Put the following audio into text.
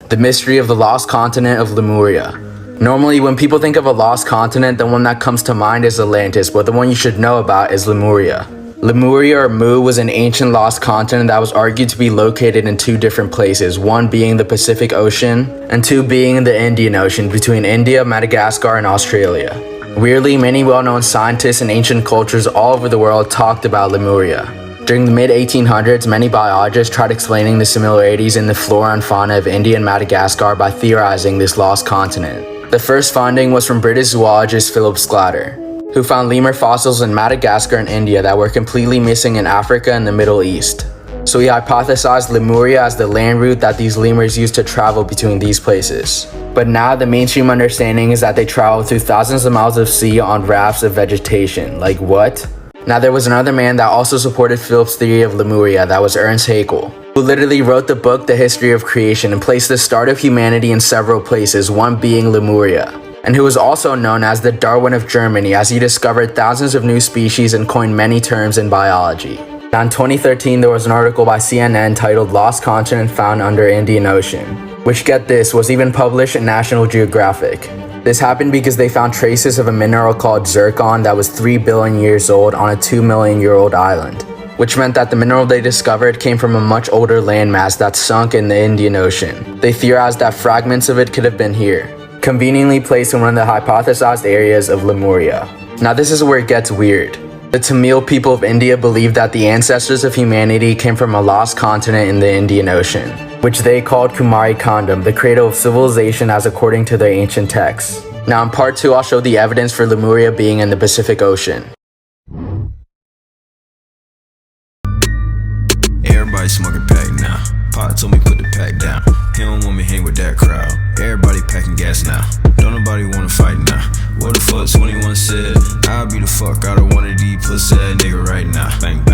The mystery of the lost continent of Lemuria. Normally, when people think of a lost continent, the one that comes to mind is Atlantis, but the one you should know about is Lemuria. Lemuria, or Mu, was an ancient lost continent that was argued to be located in two different places, one being the Pacific Ocean, and two being the Indian Ocean, between India, Madagascar, and Australia. Weirdly, many well-known scientists and ancient cultures all over the world talked about Lemuria. During the mid-1800s, many biologists tried explaining the similarities in the flora and fauna of India and Madagascar by theorizing this lost continent. The first finding was from British zoologist Philip Sclater, who found lemur fossils in Madagascar and India that were completely missing in Africa and the Middle East. So he hypothesized Lemuria as the land route that these lemurs used to travel between these places. But now the mainstream understanding is that they traveled through thousands of miles of sea on rafts of vegetation. Like what? Now there was another man that also supported Philip's theory of Lemuria, that was Ernst Haeckel, who literally wrote the book The History of Creation and placed the start of humanity in several places, one being Lemuria, and who was also known as the Darwin of Germany, as he discovered thousands of new species and coined many terms in biology. Now in 2013, there was an article by CNN titled Lost Continent Found Under Indian Ocean, which, get this, was even published in National Geographic. This happened because they found traces of a mineral called zircon that was 3 billion years old on a 2 million year old island, which meant that the mineral they discovered came from a much older landmass that sunk in the Indian Ocean. They theorized that fragments of it could have been here, conveniently placed in one of the hypothesized areas of Lemuria. Now this is where it gets weird. The Tamil people of India believe that the ancestors of humanity came from a lost continent in the Indian Ocean, which they called Kumari Kandam, the cradle of civilization as according to their ancient texts. Now in part 2, I'll show the evidence for Lemuria being in the Pacific Ocean. Everybody smoking pack now. Pot told me put the pack down. He don't want me hang with that crowd. Everybody packing gas now. Don't nobody wanna fight now. What the fuck 21 said? I'll be the fuck out of one of these pussy ass nigga right now. Bang.